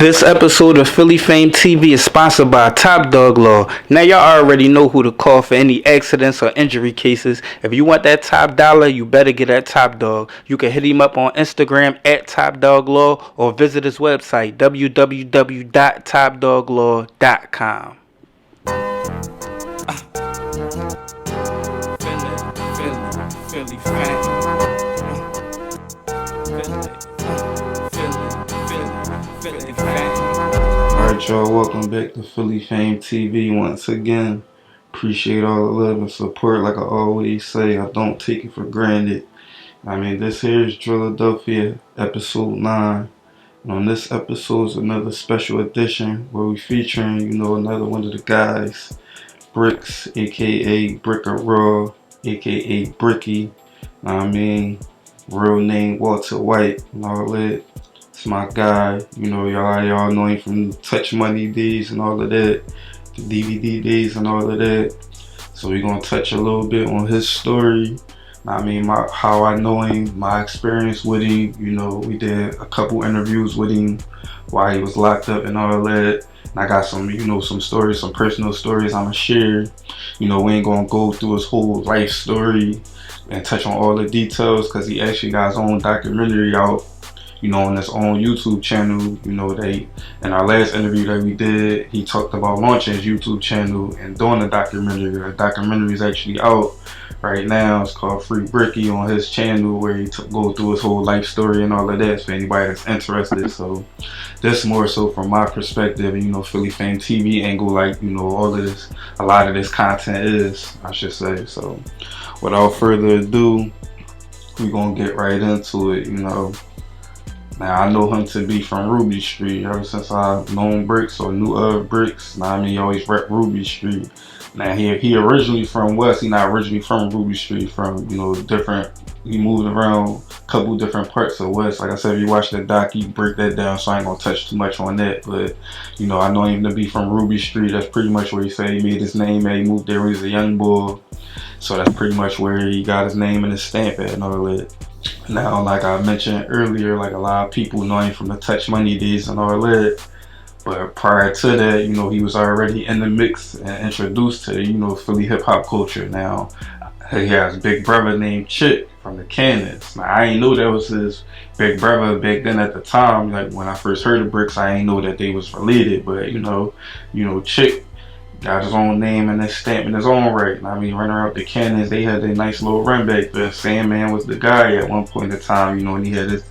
This episode of Philly Fame TV is sponsored by Top Dog Law. Now y'all already know who to call for any accidents or injury cases. If you want that top dollar, you better get at Top Dog. You can hit him up on Instagram at Top Dog Law or visit his website www.topdoglaw.com. Philly Fame. Alright y'all, welcome back to Philly Fame TV once again. Appreciate all the love and support. Like I always say, I don't take it for granted. This here is Drilladelphia episode 9. And on this episode is another special edition where we featuring, another one of the guys, Bricks, aka Bricker Raw, aka Bricky. Real name Walter White and all that. It's my guy, y'all know him from Touch Money days and all of that, the DVD days and all of that. So we're gonna touch a little bit on his story. How I know him, my experience with him. We did a couple interviews with him while he was locked up and all that. And I got some, some stories, some personal stories I'ma share. We ain't gonna go through his whole life story and touch on all the details because he actually got his own documentary out, on his own YouTube channel. They, in our last interview that we did, he talked about launching his YouTube channel and doing a documentary. The documentary is actually out right now. It's called Free Bricky on his channel, where he go through his whole life story and all of that for anybody that's interested. So this more so from my perspective, and Philly Fame TV angle, like all of this, a lot of this content is, I should say. So without further ado, we're gonna get right into it. Now I know him to be from Ruby Street ever since I've known Bricks or knew of Bricks. He always rep Ruby Street. Now he originally from West. He not originally from Ruby Street. From different. He moved around a couple different parts of West. Like I said, if you watch the doc, you break that down. So I ain't gonna touch too much on that. But I know him to be from Ruby Street. That's pretty much where he said he made his name at. He moved there when he was a young boy. So that's pretty much where he got his name and his stamp at and all that. Now, like I mentioned earlier, like a lot of people know him from the Touch Money days and all that. But prior to that, he was already in the mix and introduced to, Philly hip hop culture. Now, he has a big brother named Chick from the Cannons. Now, I ain't know that was his big brother back then at the time. Like when I first heard of Bricks, I ain't know that they was related. But Chick got his own name and his stamp in his own right. Running around the Cannons, they had a nice little run back there. Sandman was the guy at one point in time, and he had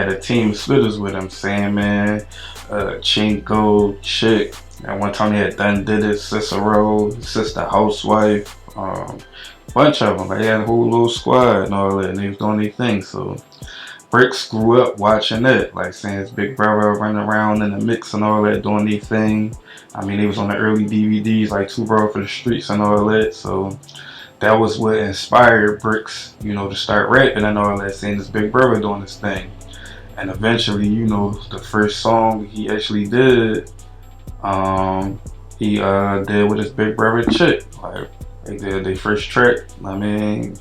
a team of spitters with him. Sandman, Chinko, Chick. At one time he had Done Did It, Cicero, Sister Housewife, bunch of them. They had a whole little squad and all that, and they was doing their thing. So Bricks grew up watching it, like saying his big brother running around in the mix and all that, doing their thing. They was on the early DVDs like Too Broad for the Streets and all that. So that was what inspired Bricks, to start rapping and all that, seeing his big brother doing his thing. And eventually, the first song he actually did, he did with his big brother Chick. Like they did their first track.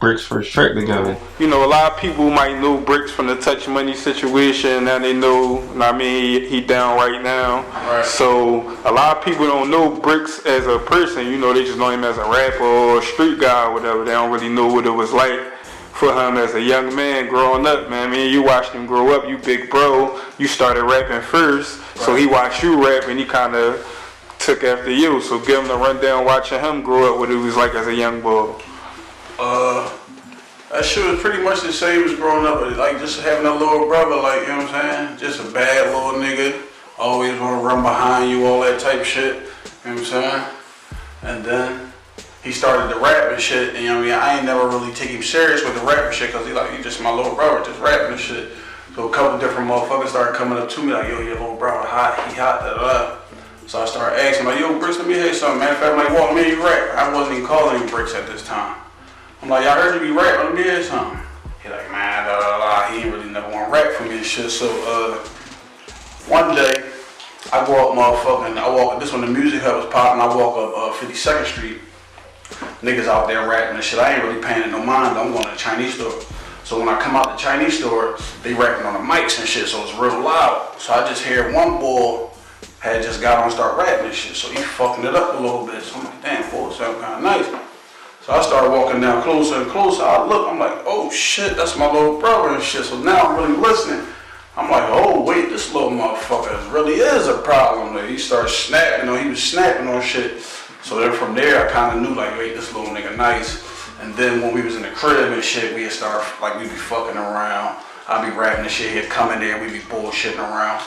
Bricks' first track together. A lot of people might know Bricks from the Touch Money situation. Now they know, he down right now. Right. So a lot of people don't know Bricks as a person. They just know him as a rapper or a street guy or whatever. They don't really know what it was like for him as a young man growing up, man. You watched him grow up. You big bro. You started rapping first. Right. So he watched you rap and he kind of took after you. So give him the rundown watching him grow up, what it was like as a young boy. That shit was pretty much the same as growing up, like just having a little brother, like, you know what I'm saying? Just a bad little nigga, always wanna run behind you, all that type shit, you know what I'm saying? And then he started to rap and shit, and I ain't never really take him serious with the rap and shit, cause he just my little brother, just rapping and shit. So a couple different motherfuckers started coming up to me like, yo, your little brother hot, he hot, da da da. So I started asking, like, yo, Bricks, let me hear something, man. In fact, I'm like, well, let me hear you rap. I wasn't even calling him Bricks at this time. I'm like, y'all heard you be rap, let me hear something. He like, man, da da da, he ain't really never want to rap for me and shit. So one day, I go up this when the music hub was popping, I walk up 52nd Street. Niggas out there rapping and shit. I ain't really paying it no mind, I'm going to the Chinese store. So when I come out the Chinese store, they rapping on the mics and shit, so it's real loud. So I just hear one boy had just got on and started rapping and shit. So he fucking it up a little bit. So I'm like, damn, boy, it sound kind of nice. So I started walking down closer and closer. I look, I'm like, oh shit, that's my little brother and shit. So now I'm really listening. I'm like, oh wait, this little motherfucker really is a problem. Like, he started snapping, he was snapping on shit. So then from there, I kind of knew like, wait, this little nigga nice. And then when we was in the crib and shit, we'd start, like, we'd be fucking around. I'd be rapping and shit, he'd come in there, we'd be bullshitting around.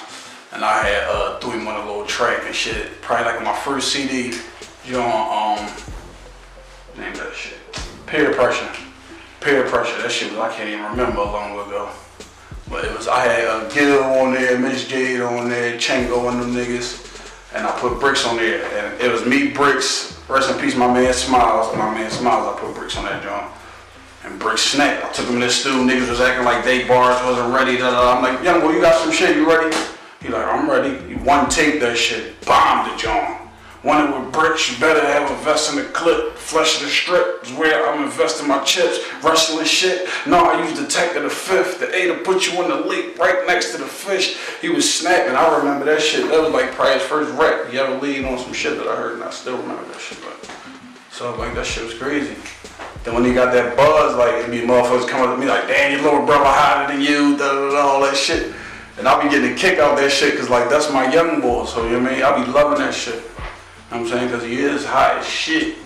And I had threw him on a little track and shit. Probably like my first CD, name that shit. Peer Pressure. That shit was, I can't even remember long ago. But it was, I had Gil on there, Miss Jade on there, Chango and them niggas. And I put Bricks on there. And it was me, Bricks, rest in peace, my man Smiles. And my man Smiles, I put Bricks on that joint. And Bricks snapped. I took him in the studio, niggas was acting like they bars wasn't ready. I'm like, young boy, you got some shit, you ready? He like, I'm ready. He one tape that shit, bombed the joint. Wanted with Bricks, you better have a vest in the clip. Flesh of the strip is where I'm investing my chips. Wrestling shit. No, I used the tech of the fifth. The A to put you in the lake right next to the fish. He was snapping. I remember that shit. That was like probably his first rap. He ever lead on some shit that I heard, and I still remember that shit. But, so like that shit was crazy. Then when he got that buzz, like it'd be motherfuckers coming up to me like, damn, your little brother hotter than you, all that shit. And I'll be getting a kick out that shit, cause like that's my young boy. So you know what I mean? I'll be loving that shit. You know what I'm saying? Cause he is hot as shit.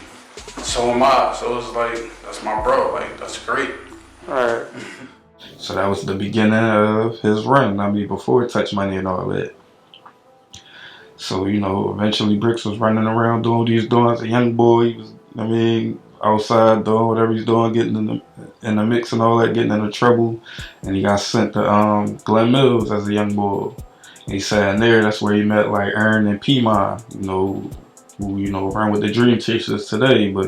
So am I. So it's like, that's my bro. Like, that's great. Alright. So that was the beginning of his run. I mean, before Touch Money and all that. So, eventually Bricks was running around doing what he was doing as a young boy. He was, outside doing whatever he's doing, getting in the mix and all that, getting into trouble. And he got sent to Glen Mills as a young boy. And he sat in there, that's where he met like F.A.M.E and P.M.E, who run with the Dream Chasers today, but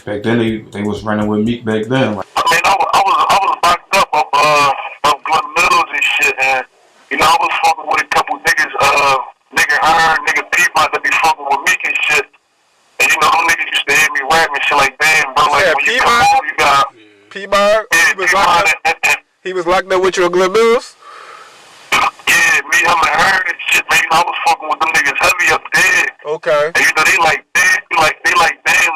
back then they was running with Meek back then. Like, I mean, I was locked up of Glen Mills and shit, and I was fucking with a couple niggas, nigga F.A.M.E, nigga P.M.E that be fucking with Meek and shit, and them niggas used to hear me rap and shit like, damn, bro, like when you come home, you got P.M.E. He was locked up with you at Glen Mills. Yeah, me, I'm a F.A.M.E and shit, man. I was fucking with them niggas heavy up there. Okay. And they like, damn,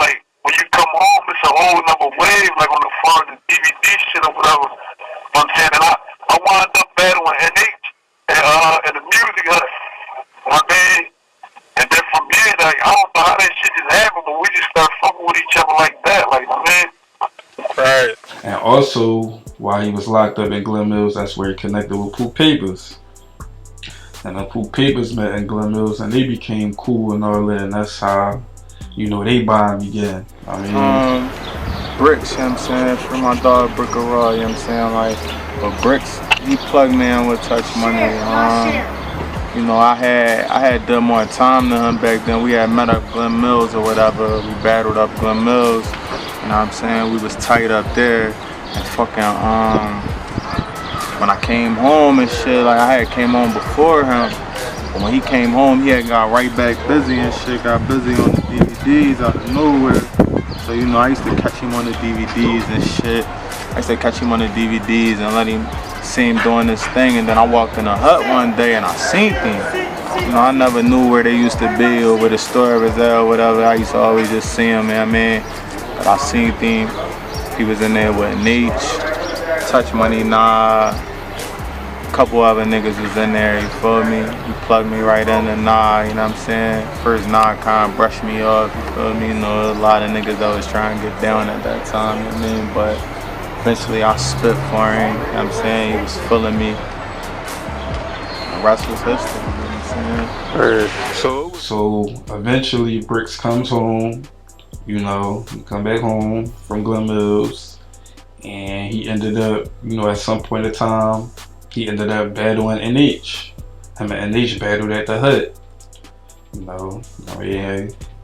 like, when you come home, it's a whole nother wave, like on the front of the DVD shit or whatever. You know what I'm saying? And I wound up battling NH and the music hut. I mean, and then from there, like, I don't know how that shit just happened, but we just started fucking with each other like that, like, man. Right. And also, while he was locked up in Glen Mills, that's where he connected with Poop Papers. And the Poop Papers met in Glen Mills, and they became cool and all that, and that's how, they bond began. I mean, Bricks, you know what I'm saying, for my dog Bricky, you know what I'm saying, like, but Bricks, he plugged me in with Touch Money. I had done more time than him back then. We had met up Glen Mills or whatever. We battled up Glen Mills. You know what I'm saying? We was tight up there. And fucking, when I came home and shit, like I had came home before him. But when he came home, he had got right back busy and shit. Got busy on the DVDs out of nowhere. So, I used to catch him on the DVDs and shit. I used to catch him on the DVDs and let him see him doing this thing. And then I walked in the hut one day and I seen him. I never knew where they used to be or where the store was at or whatever. I used to always just see him, But I seen him. He was in there with Nietzsche, Touch Money, Nah. A couple other niggas was in there, you feel me? He plugged me right in the Nah, you know what I'm saying? First Nah kind of brushed me off, you feel me? A lot of niggas that was trying to get down at that time, you know what I mean? But eventually I spit for him, you know what I'm saying? He was feeling me. The rest was history, you know what I'm saying? So eventually Bricks comes home, he come back home from Glen Mills, and he ended up, at some point in time, he ended up battling NH. Him and NH battled at the hut.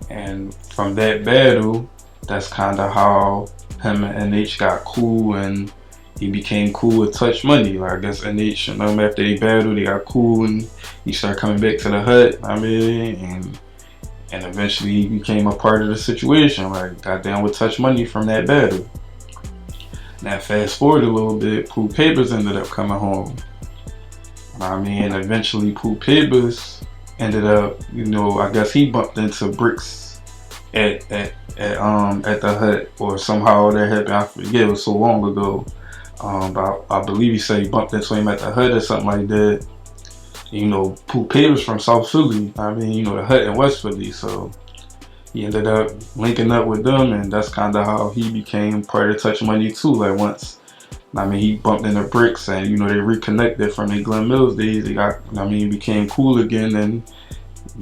And from that battle, that's kind of how him and NH got cool, and he became cool with Touch Money. Like, I guess NH, after they battled, they got cool, and he started coming back to the hut. And eventually he became a part of the situation. Like, got down with Touch Money from that battle. Now fast forward a little bit, Poop Papers ended up coming home. Eventually Poop Papers ended up, you know, I guess he bumped into Bricks at the hut, or somehow that happened. I forget, it was so long ago. But I believe he said he bumped into him at the hut or something like that. You know, Poop Peters from South Philly. I mean, you know, the hut in West Philly. So he ended up linking up with them, and that's kind of how he became part of Touch Money too. Like once, I mean, he bumped into Bricks, and you know, they reconnected from their Glen Mills days. They got, I mean, became cool again, and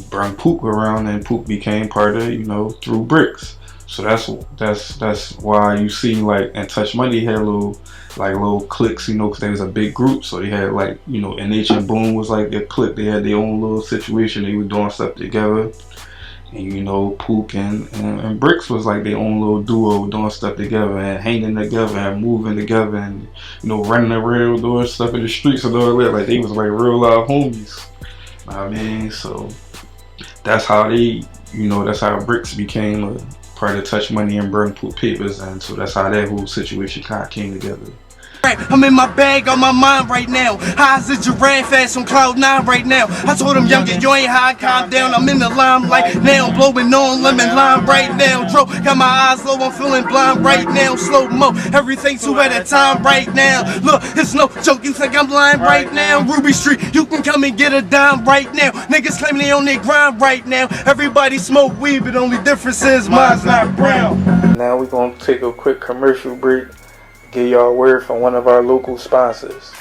brought Poop around, and Poop became part of, you know, through Bricks. So that's why you see, like, and Touch Money had little cliques, you know, because they was a big group. So they had, like, you know, NH and Boom was like their clique. They had their own little situation. They were doing stuff together. And you know, Pook and Bricks was like their own little duo, doing stuff together and hanging together and moving together and, you know, running around doing stuff in the streets and all that. Like they was like real live homies. I mean, so that's how they, you know, that's how Bricks became a part of Touch Money and Burn Poop Papers, and so that's how that whole situation kind of came together. I'm in my bag on my mind right now. High as a giraffe ass on cloud 9 right now. I told him, youngin', you ain't high, calm down. I'm in the limelight now, blowing on lemon lime right now. Dro, got my eyes low, I'm feeling blind right now. Slow mo, everything two at a time right now. Look, it's no joke, you think I'm lying right now. Ruby Street, you can come and get a dime right now. Niggas claim they on their grind right now. Everybody smoke weed, but only difference is mine's not brown. Now we're gonna take a quick commercial break. Get y'all a word from one of our local sponsors.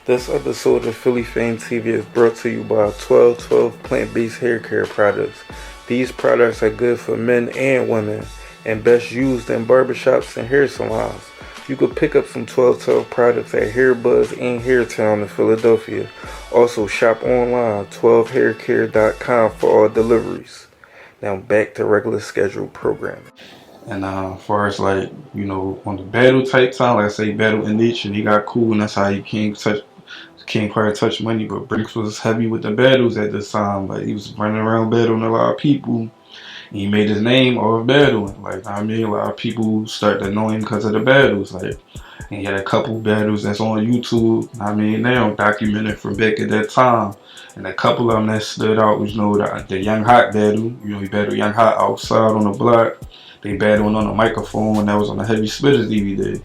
This episode of Philly F.A.M.E TV is brought to you by 1212 plant-based hair care products. These products are good for men and women and best used in barbershops and hair salons. You could pick up some 1212 products at Hair Buzz and Hair Town in Philadelphia. Also shop online 12haircare.com for all deliveries. Now back to regular scheduled programming. And as far as, like, you know, on the battle type time, like I say, battle in niche, and he got cool, and that's how he came part of Touch Money. But Bricks was heavy with the battles at this time. Like he was running around battling a lot of people, and he made his name off battling. Like, I mean, a lot of people started to know him because of the battles. Like, and he had a couple battles that's on YouTube. I mean, now documented from back at that time. And a couple of them that stood out was, you know, the Young Hot battle. You know, he battled Young Hot outside on the block. They battled on a microphone, and that was on the Heavy Spitters DVD.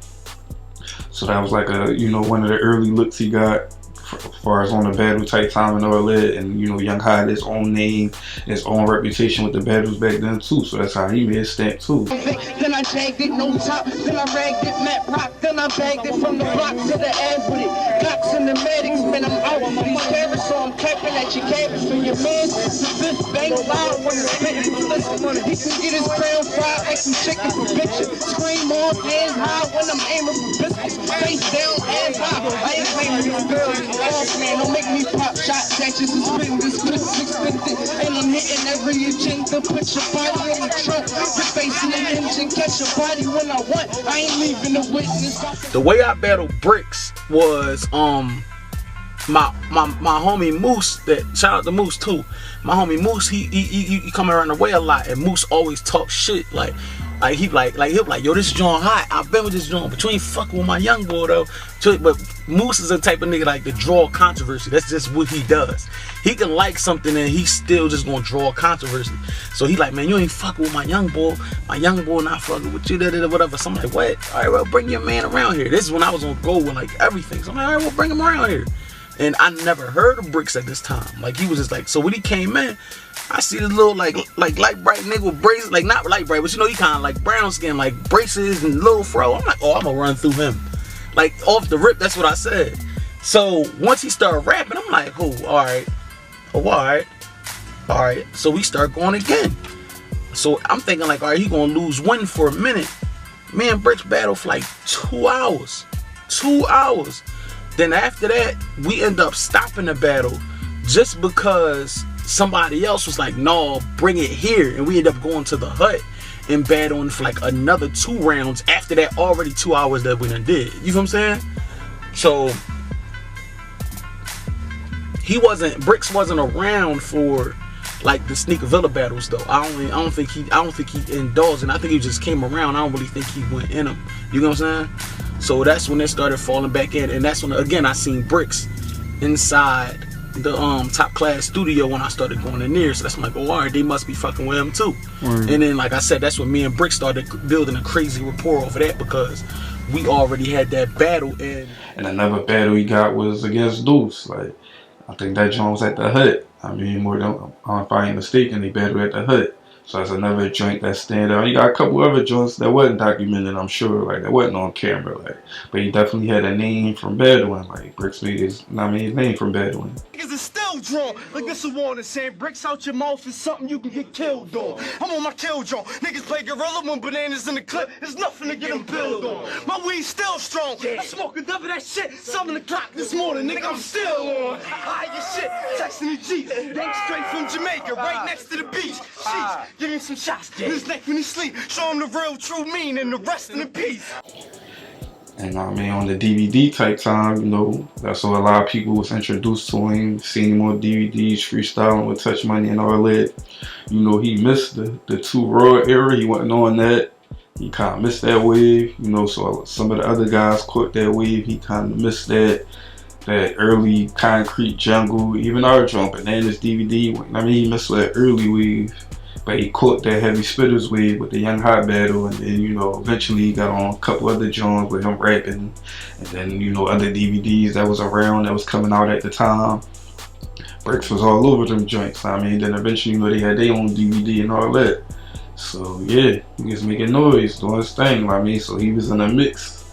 So that was like a, you know, one of the early looks he got as far as on the battle type time and all that. And you know, Young High had his own name, his own reputation with the battles back then too. So that's how he made his stamp too. Then I shagged it, no top. Then I ragged it, Matt Rock. Then I bagged it from the block to the ad with it. Cops and the medics, man, I'm out for these cameras, so I'm clapping at your cabins for your man. This bang loud when it's spitting. Listen, he can get his crown fried like some chicken for picture. Scream off, hands high when I'm aiming for biscuits. Face down, hands high. I ain't claiming these girls. Off, man, don't make me pop shot catches and spitting this clip 650. And I'm hitting every agenda. Put your body in the trunk. Your face in the engine. Catch your body when I want. I ain't leaving the witness. The way I battled Bricks was my homie Moose, that shout out to Moose too. My homie Moose, he come around the way a lot, and Moose always talk shit like he'll be like, yo, this joint hot. I've been with this joint, but you ain't fucking with my young boy though. But Moose is the type of nigga like to draw controversy. That's just what he does. He can like something and he's still just gonna draw controversy. So he like, man, you ain't fucking with my young boy. My young boy not fucking with you, whatever. So I'm like, what? All right, well, bring your man around here. This is when I was on go with like everything. So I'm like, all right, well, bring him around here. And I never heard of Bricks at this time. Like he was just like, so when he came in, I see this little like light bright nigga with braces, like not light bright, but you know, he kind of like brown skin, like braces and little fro. I'm like, oh, I'm gonna run through him. Like off the rip, that's what I said. So once he started rapping, I'm like, oh, all right. So we start going again. So I'm thinking like, all right, he gonna lose one for a minute. Me and Bricks battle for like 2 hours. 2 hours. Then after that, we end up stopping the battle just because somebody else was like, no, bring it here. And we end up going to the hut and battling for like another 2 rounds after that already 2 hours that we done did. You know what I'm saying? So Bricks wasn't around for like the Sneaker Villa battles though. I don't think he indulged, and I think he just came around. I don't really think he went in them. You know what I'm saying? So that's when they started falling back in, and that's when again I seen Bricks inside top class studio when I started going in there. So that's when I'm like, oh, all right, they must be fucking with him too. And then, like I said, that's when me and Brick started building a crazy rapport over that, because we already had that battle. And another battle he got was against Deuce. Like, I think that joint was at the Hut. I mean, more than, if I ain't mistaken, they battled at the Hut. So that's another joint that stand out. He got a couple other joints that wasn't documented, I'm sure, like that wasn't on camera, like. But he definitely had a name from battling. Like Bricks made his name from battling. Niggas is still drawn. Like this a warning saying bricks out your mouth is something you can get killed on. I'm on my kill drone. Niggas play gorilla when bananas in the clip. There's nothing to get them build on. My weed's still strong. I smoke enough of that shit. 7 o'clock this morning, nigga, I'm still on. I your shit. Texting the G. Dank straight from Jamaica, right next to the beach. Sheesh. Give him some shots in his neck when he sleep. Show him the real true mean and the rest in the peace. And I mean, on the DVD type time, you know, that's what a lot of people was introduced to him, seeing him on DVDs, freestyling with Touch Money and all that. You know, he missed the 2 Raw era. He wasn't on that. He kind of missed that wave, you know, so some of the other guys caught that wave. He kind of missed that early Concrete Jungle, even our joint, Bananas DVD. I mean, he missed that early wave. But he caught that Heavy Spitters wave with the Young Hot battle, and then, you know, eventually he got on a couple other joints with him rapping, and then, you know, other DVDs that was around that was coming out at the time. Bricks was all over them joints. I mean, then eventually, you know, they had their own DVD and all that. So yeah, he was making noise, doing his thing. I mean, so he was in a mix,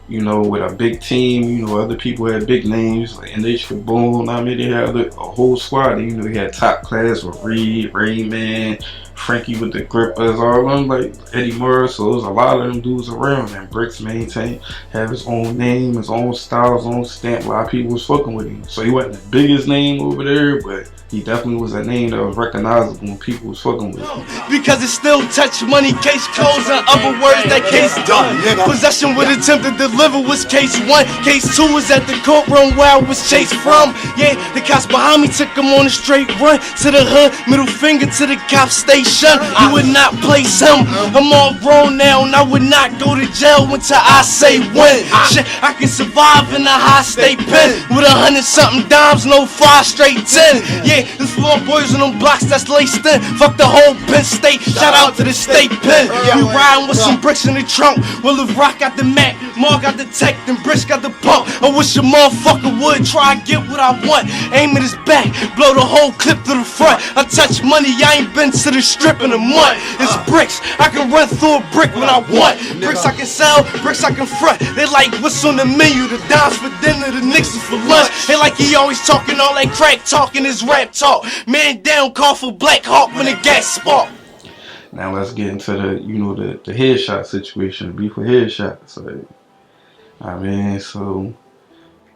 you know, with a big team. You know, other people had big names like NH Kaboom. I mean, they had a whole squad. You know, he had Top Class with Reed, Rayman, Frankie with the Grippers, all of them, like Eddie Murray. So there was a lot of them dudes around, and Bricks have his own name, his own style, his own stamp. A lot of people was fucking with him. So he wasn't the biggest name over there, but he definitely was a name that was recognizable when people was fucking with him. Because it's still Touch Money, case closed, in other words, that case done. Possession with attempt to deliver was case 1. Case 2 was at the courtroom where I was chased from. Yeah, the cops behind me took him on a straight run to the hood, middle finger to the cop station. You would not place him. I'm all grown now and I would not go to jail until I say when. Shit, I can survive in a high state pen with 100-something dimes, no 5 straight 10. Yeah, there's 4 boys on them blocks that's laced in. Fuck the whole Penn State. Shout out to the state pen. We riding with some bricks in the trunk. Well, if Rock got the Mac, Mark got the tech, then Brick got the pump. I wish a motherfucker would try to get what I want. Aim at his back, blow the whole clip to the front. I touch money, I ain't been to the strip in a month. It's bricks, I can run through a brick when I want. Bricks I can sell, bricks I can front. They like what's on the menu, the dimes for dinner, the Knicks is for lunch. They like he always talking all that crack talking his rap talk. Man down, call for Black Hawk when it gas spark. Now let's get into the, you know, the headshot situation, beef with headshots. Like, I mean, so,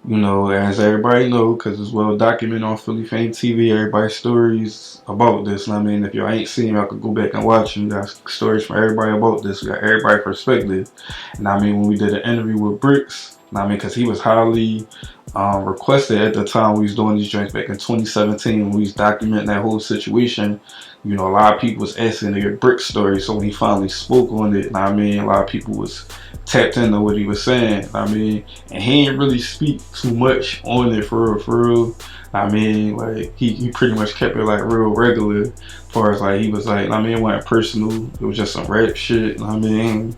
you know, as everybody know, because it's well documented on Philly Fame TV, everybody's stories about this. And I mean, if y'all ain't seen, y'all could go back and watch them. We got stories from everybody about this. We got everybody's perspective. And I mean, when we did an interview with Bricks, I mean, because he was highly requested at the time we was doing these joints back in 2017 when we was documenting that whole situation. You know, a lot of people was asking to hear Brick's story, so when he finally spoke on it, I mean, a lot of people was tapped into what he was saying. I mean, and he didn't really speak too much on it for real. I mean, like, he pretty much kept it like real regular, as far as like, he was like, I mean, it wasn't personal, it was just some rap shit. I mean,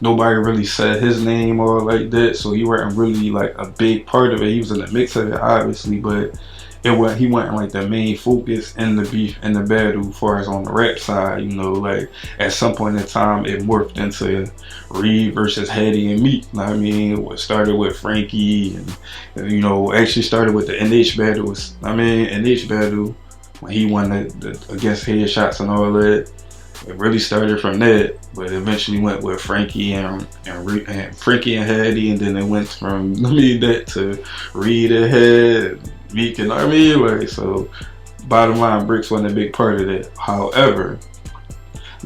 nobody really said his name or like that, so he wasn't really like a big part of it. He was in the mix of it, obviously, but he wasn't like the main focus in the beef and the battle as far as on the rap side. You know, like at some point in time it morphed into Reed versus Hattie and Meek. I mean, it started with Frankie and you know, actually started with the NH battle. NH battle when he won against Headshots and all that. It really started from that, but eventually went with Frankie and Frankie and Hattie, and then it went from that to Reed and Head, Meek, and I mean, like, so bottom line, Bricks wasn't a big part of that. However,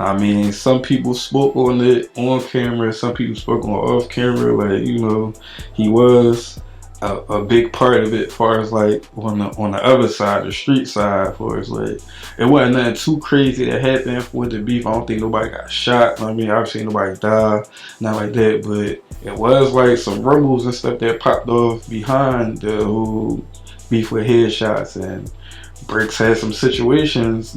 I mean, some people spoke on it on camera, some people spoke on off camera, like, you know, he was a big part of it as far as like on the other side, the street side, for as like it wasn't nothing too crazy that happened with the beef. I don't think nobody got shot. I mean, obviously nobody died, not like that, but it was like some rumbles and stuff that popped off behind beef with headshots, and Bricks had some situations,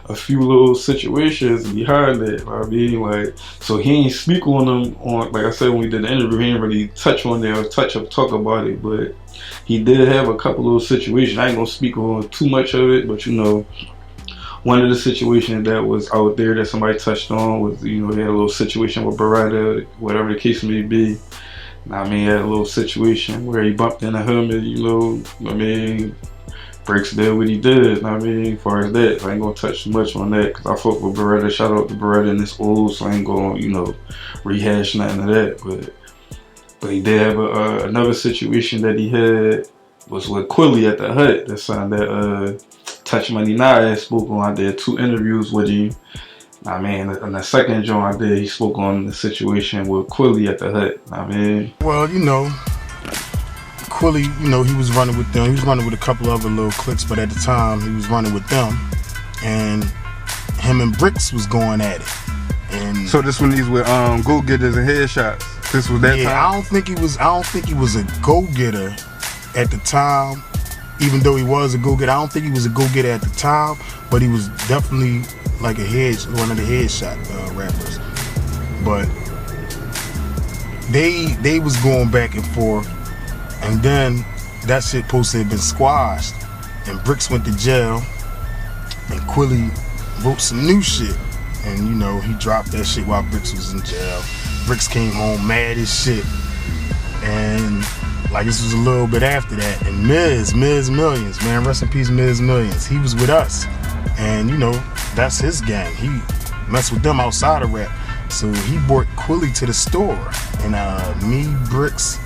a few little situations behind that. I mean, like, so he ain't speak on them on, like I said, when we did the interview, he didn't really touch on there or talk about it, but he did have a couple little situations. I ain't gonna speak on too much of it, but you know, one of the situations that was out there that somebody touched on was, you know, he had a little situation with Beretta, whatever the case may be. I mean, he had a little situation where he bumped into him, and you know, I mean, Breaks did what he did. I mean, as far as that, I ain't gonna touch too much on that because I fuck with Beretta. Shout out to Beretta in this old, so I ain't gonna, you know, rehash nothing of that. But he did have another situation that he had was with Quilly at the Hut. That son that Touch Money Nah spoke on. I did 2 interviews with him. I mean, in the second joint I did, he spoke on the situation with Quilly at the Hut. I mean, well, you know, Quilly, you know, he was running with them. He was running with a couple other little cliques, but at the time he was running with them, and him and Bricks was going at it. And so this one, these were go getters and headshots. This was that time. I don't think he was a go getter at the time. Even though he was a go getter, I don't think he was a go getter at the time. But he was definitely like one of the headshot rappers. But they was going back and forth. And then that shit supposed to have been squashed, and Bricks went to jail, and Quilly wrote some new shit, and you know, he dropped that shit while Bricks was in jail. Bricks came home mad as shit, and like this was a little bit after that, and Miz Millions, man, rest in peace Miz Millions, he was with us, and you know, that's his gang. He messed with them outside of rap, so he brought Quilly to the store, and me, Bricks,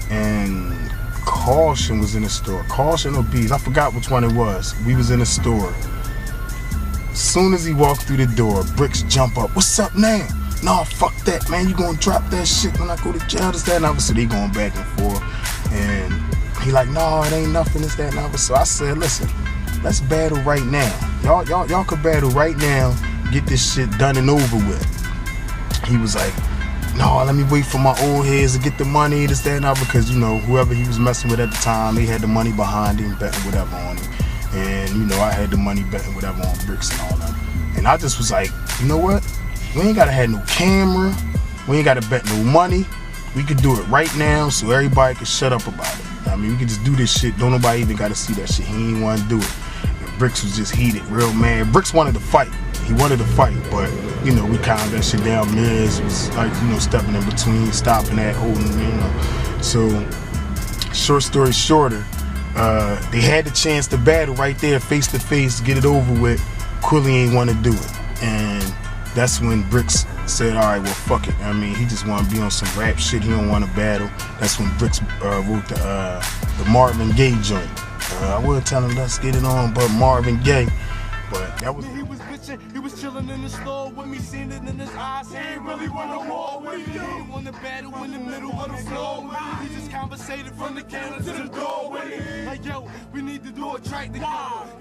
and Caution was in the store. Caution or Bees, I forgot which one it was. We was in the store. As soon as he walked through the door, Bricks jump up. What's up now? Nah, fuck that, man. You gonna drop that shit when I go to jail, this, that, and other. So they going back and forth. And he like, no, it ain't nothing, this, that, and other. So I said, listen, let's battle right now. Y'all could battle right now, get this shit done and over with. He was like, no, let me wait for my old heads to get the money, this, that, and other, because, you know, whoever he was messing with at the time, they had the money behind him, betting whatever on him. And, you know, I had the money betting whatever on Bricks and all that. And I just was like, you know what? We ain't gotta have no camera. We ain't gotta bet no money. We could do it right now so everybody could shut up about it. I mean, we could just do this shit. Don't nobody even gotta see that shit. He ain't wanna do it. And Bricks was just heated, real mad. Bricks wanted to fight. He wanted to fight, but, you know, we calmed that shit down. Miz was like, you know, stepping in between, stopping that, holding, you know. So, short story shorter, they had the chance to battle right there, face to face, get it over with. Quilly ain't want to do it. And that's when Bricks said, all right, well, fuck it. I mean, he just want to be on some rap shit. He don't want to battle. That's when Bricks wrote the Marvin Gaye joint. I would tell him, let's get it on, but Marvin Gaye. But that was... He was bitching, he was chilling in the store with me, seeing it in his eyes. He ain't really want to war with me. He ain't want to battle in the middle of the floor with me. He just conversated from the counter to the door with me. Like, yo, we need to do a track together.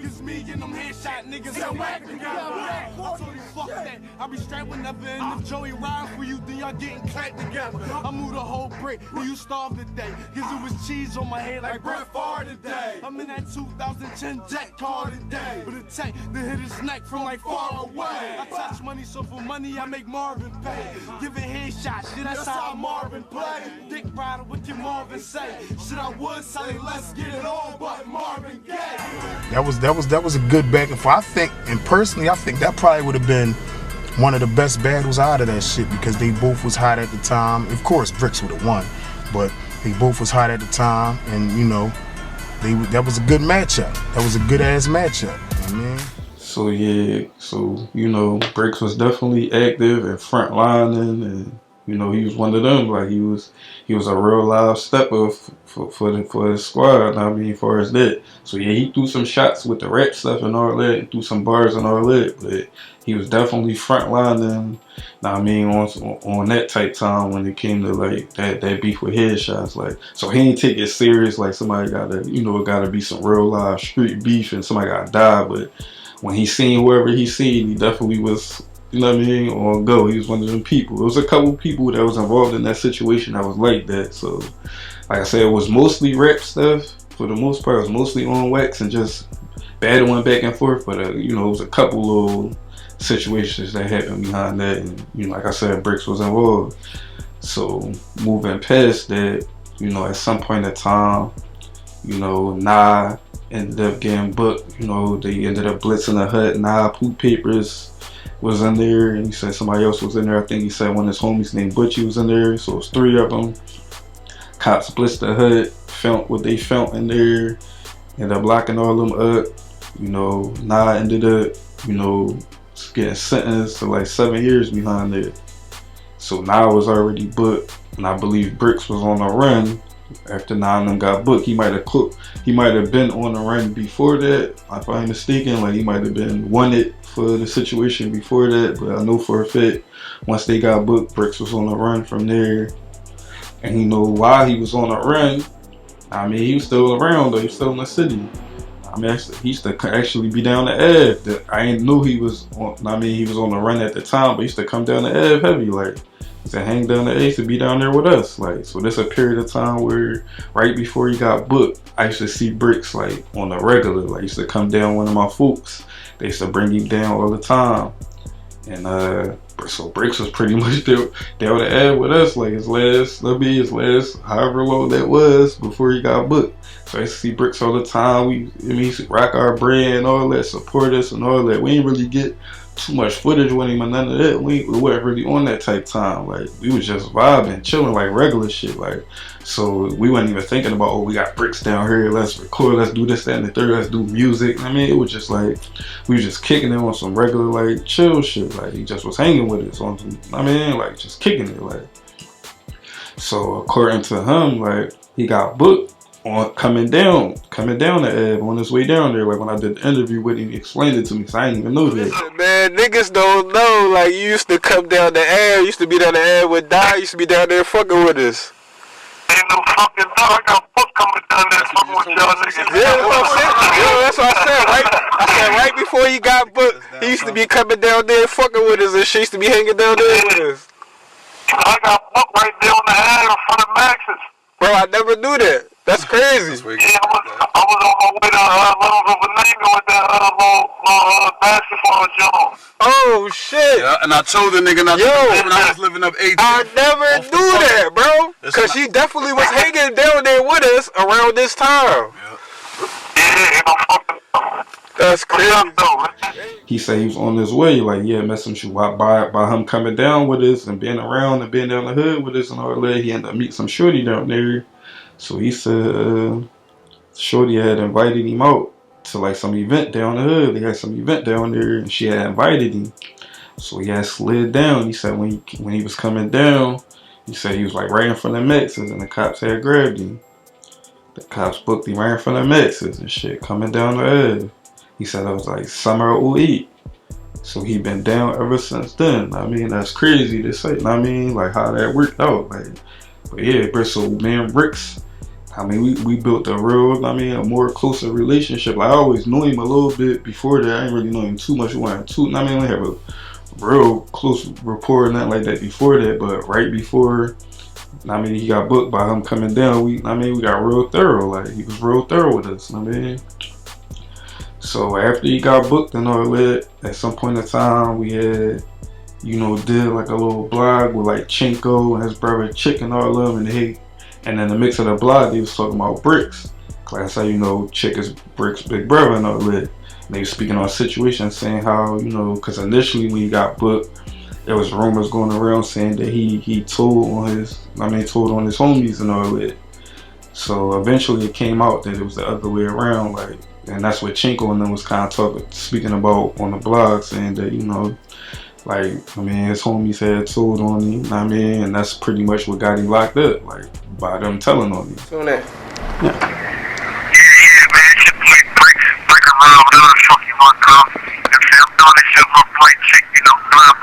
Cause me and them headshot niggas that whack together. I told you, fuck that. I be strapped whenever, and if Joey ride for you, then y'all getting clapped together. I moved a whole brick, and you starved today. Cause it was cheese on my head like Brett Favre today. I'm in that 2010 Jack car today. With a tank that hit his neck from like far away. I touch money, so for money I make Marvin pay. Giving headshots, shit, that's how Marvin play. Dick rider, what can Marvin say? Shit, I would say, let's get it on, but Marvin Gaye. That was a good back and forth. I think, and personally, I think that probably would have been one of the best battles out of that shit because they both was hot at the time. Of course, Bricks would have won, but they both was hot at the time, and you know, that was a good matchup. That was a good ass matchup. You know what I mean? So yeah, so you know, Bricks was definitely active and front lining, and you know, he was one of them. Like he was a real live stepper for the squad. I mean, as far as that. So yeah, he threw some shots with the rap stuff and all that, and threw some bars and all that. But he was definitely front lining. I mean, on that type time when it came to like that beef with headshots. Like, so he ain't take it serious. Like somebody gotta be some real live street beef and somebody gotta die. But when he seen whoever he seen, he definitely was, you know what I mean, on go. He was one of them people. There was a couple people that was involved in that situation that was like that. So, like I said, it was mostly rap stuff. for the most part, it was mostly on wax and just battling back and forth. But you know, it was a couple little situations that happened behind that, and you know, like I said, Bricks was involved. So moving past that, you know, at some point in time, you know, Nah ended up getting booked. You know, they ended up blitzing the hut. Nah, Poop Papers was in there, and he said somebody else was in there. I think he said one of his homies named Butchie was in there. So it was 3 of them. Cops blitzed the hut, found what they found in there, ended up locking all of them up. You know, Nah ended up, you know, getting sentenced to like 7 years behind it. So Nah was already booked, and I believe Bricks was on the run after Nah and them got booked. He might have been on the run before that, if I'm mistaken. Like he might have been wanted for the situation before that, but I know for a fact once they got booked, Bricks was on the run from there. And you know, while he was on the run, I mean, he was still around though. He was still in the city. I mean, he used to actually be down the Ave. I ain't knew he was on. I mean, he was on the run at the time, but he used to come down the Ave heavy. Like, he used to hang down the Ave, to be down there with us. Like, so this a period of time where right before he got booked, I used to see Bricks like on the regular. Like, he used to come down with one of my folks. They used to bring him down all the time. And so Bricks was pretty much down the Ave with us. Like his last however long that was before he got booked. So I used to see Bricks all the time. He used to rock our brand and all that, support us and all that. We didn't really get too much footage with him and none of that. We weren't really on that type time. Like we was just vibing, chilling like regular shit. Like, so we wasn't even thinking about, oh, we got Bricks down here, let's record, let's do this, that, and the third, let's do music. I mean, it was just like we was just kicking it on some regular like chill shit. Like he just was hanging with us on some, I mean, like just kicking it. Like, so according to him, like he got booked on coming down the Ave on his way down there. Like when I did the interview with him, he explained it to me, so I didn't even know that. Listen, man, niggas don't know. Like you used to come down the Ave, used to be down the Ave with Die, used to be down there fucking with us. Ain't no fucking doubt. I got book coming down there fucking with y'all niggas. Yeah, that's what I'm saying. Yeah, that's what I said. I said right before he got booked, he used to be coming down there fucking with us, and she used to be hanging down there with us. I got booked right there on the Ave in front of Max's. Bro, I never knew that. That's crazy. Yeah, I was on my way to Little Venango with that little basketball joint. Oh shit! Yeah, and I told the nigga not to when I was living up 18. I never knew that, bro. Cause she definitely was hanging down there with us around this time. Yeah, that's crazy. He said he was on his way, like messing with you by him coming down with us and being around and being down the hood with us and all that. He ended up meeting some shorty down there. So he said shorty had invited him out to like some event down the hood. They had some event down there and she had invited him. So he had slid down. He said when he was coming down, he said he was like right in front of Max's and the cops had grabbed him. The cops booked him right in front of Max's and shit coming down the Ave. He said it was like summer of 08. So he been down ever since then. I mean, that's crazy to say. I mean, like how that worked out. Like, but yeah, bro, so man, Bricks, I mean, we built a real, I mean, a more closer relationship. Like, I always knew him a little bit before that. I didn't really know him too much. We have a real close rapport and nothing like that before that. But right before, I mean, he got booked by him coming down. We got real thorough. Like, he was real thorough with us. I mean, so after he got booked and all that, at some point in time, we had, you know, did like a little blog with like Chinko and his brother Chick and all of them, and in the mix of the blog, they was talking about Bricks. Like that's how you know Chick is Bricks' big brother and all that. And they was speaking on a situation, saying how, you know, because initially when he got booked, there was rumors going around saying that he told on his homies and all that. So eventually it came out that it was the other way around, like, and that's what Chinko and them was kind of speaking about on the blog, saying that, you know, like, I mean, his homies had told on him, I mean, and that's pretty much what got him locked up, like, by them telling on him. So that. Yeah, man, shit like break around, whatever the fuck you want to come. And say, I'm doing this shit with my white chick, you know, blood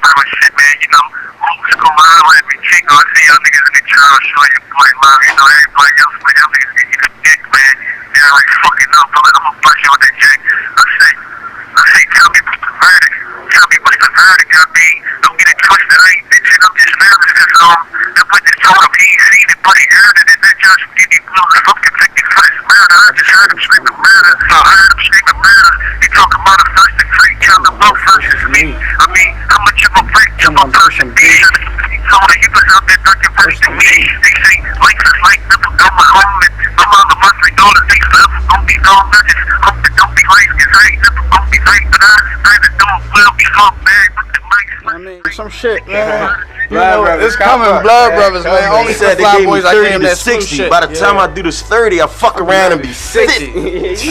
brother shit, man, you know. Rumors go around, let me check on, see y'all niggas in the child, show you white love, you know, everybody else, man, y'all niggas get you the dick, man. They're like fucking up, I'm gonna bust you on that jack. I say, tell me what's the verdict. Tell me what's the verdict, I mean, don't get it twisted, I ain't bitching I'm just nervous because that boy just told him he ain't seen it, but he heard it, and that judge didn't even know the fucking convicted for this murder. I just heard him screaming murder. So I heard him screaming murder. He talking about a first degree killer, love versus me. I mean, how much of a break to a person be? He told her he was out there ducking versus me. They say life is like never go my home, and I'm on the monthly dollar. They forever gonna be no nudges. Hope it don't be life, cause I ain't never gonna be right, but I either don't will be fucked bad with the mic. I mean, some shit, man. It's coming, blood brothers, man. Only said for they fly gave me boys I 30 came to that smooth 60. shit. By the time I do this 30, I fuck around and be 50.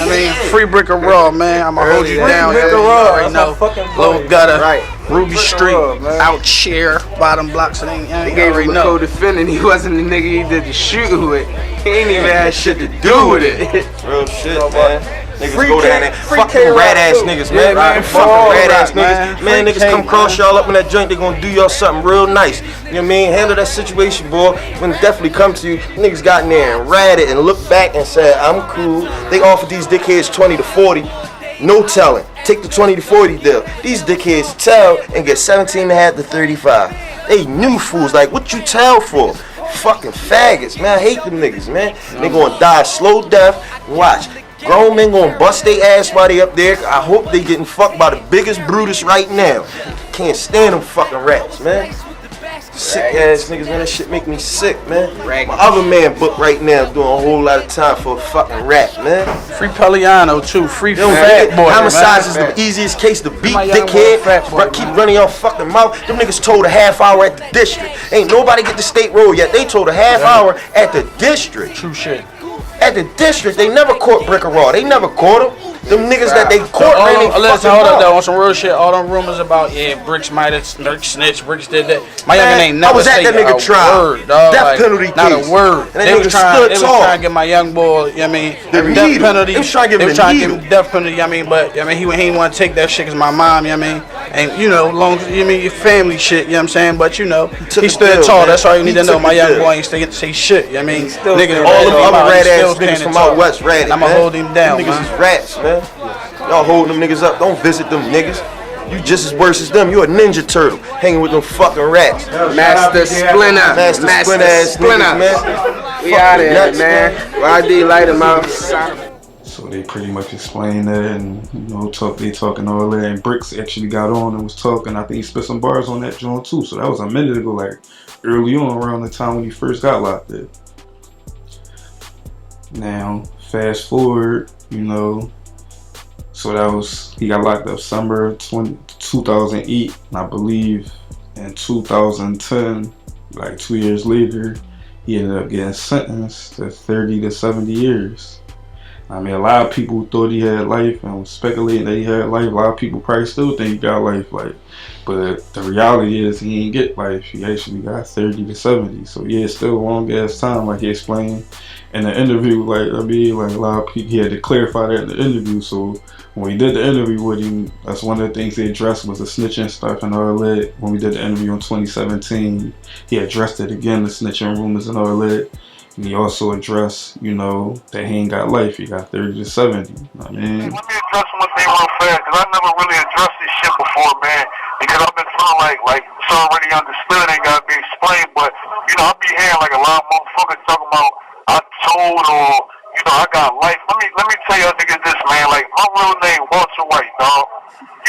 I mean, free brick and raw, man. I'ma hold you down. Brick and You raw, already know. Little gutter, Ruby Street, man. out here, bottom blocks. It ain't. They You gave already him a know. co-defendant. He wasn't the nigga he did the shooting with. He ain't even had shit to do with it. Real shit, man. Niggas Free go down K- there, free fucking K-Rock rat ass too. niggas, Yeah, man. man, Fucking all rat ass right, man. niggas. Man, Free niggas come K, cross y'all up in that joint, they gonna do y'all something real nice. You know what I mean? Handle that situation, boy. When it definitely come to you, niggas got in there and ratted and looked back and said, I'm cool. They offered these dickheads 20 to 40. No telling. Take the 20 to 40 deal. These dickheads tell and get 17.5 to 35. They new fools. Like, what you tell for? Fucking faggots, man. I hate them niggas, man. They gonna die a slow death. Watch. Grown men gonna bust their ass while they up there. I hope they getting fucked by the biggest Brutus right now. Can't stand them fucking rats, man. Sick ass niggas, man. That shit make me sick, man. My other man book right now doing a whole lot of time for a fucking rat, man. Free Peliano too. Free Don't fat forget, boy. homicides is man. the easiest case to beat, My young boy, fat boy, dickhead. Keep man. running your fucking mouth. Them niggas told a half hour at the district. Ain't nobody get the state road yet. They told a half hour at the district. True shit. At the district, they never caught Brick or Raw. They never caught him. Them niggas that they caught, man, they Listen, fucking hold up mouth. though. On some real shit, all them rumors about Bricks might have snitched, Bricks did that. My youngin' ain't never I was at say that nigga a trial. word, dog. Death Like, penalty not case. a word. And that They was nigga stood tall. trying to get my young boy. You know what I mean, The death needle. penalty. They was trying to give him the trying to needle. give him death penalty. You know what I mean, but I mean, he ain't want to take that shit 'cause my mom. You know what I mean, and you know, long as you mean your family shit. You know what I'm saying, but you know, he stood bill, tall. man. That's all you need He to know. took My the young bill. boy ain't say shit. You know what I mean, niggas, All them other rat ass still niggas standing from tall. out west ratted, I'ma man. hold him down, Them niggas man. is rats, man. Y'all holding them niggas up. Don't visit them niggas. You just as worse as them. You a ninja turtle hanging with them fucking rats. Master Splinter. Master Splinter ass niggas, man. We out of here, nuts, man. YD, light him out. So they pretty much explained that, and you know, they talking all that. And Bricks actually got on and was talking. I think he spit some bars on that joint too. So that was a minute ago, like early on, around the time when he first got locked up. Now, fast forward, you know. So that was, he got locked up summer 2008, and I believe in 2010, like 2 years later, he ended up getting sentenced to 30 to 70 years. I mean, a lot of people thought he had life and was speculating that he had life. A lot of people probably still think he got life, like, but the reality is he ain't get life. He actually got 30 to 70. So yeah, it's still a long ass time, like he explained in the interview. Like, I mean, like a lot of people, he had to clarify that in the interview. So when we did the interview with him, that's one of the things he addressed was the snitching stuff and all that. When we did the interview in 2017, he addressed it again, the snitching rumors and all that. And he also addressed, you know, that he ain't got life. He got 30 to 70. I mean, Let me address one thing real fast, because I never really addressed this shit before, man. Because I've been feeling like it's already understood, ain't gotta be explained. But you know, I be hearing like a lot of motherfuckers talking about I told or you know I got life. Let me tell y'all niggas this, man. Like my real name Walter White, dog.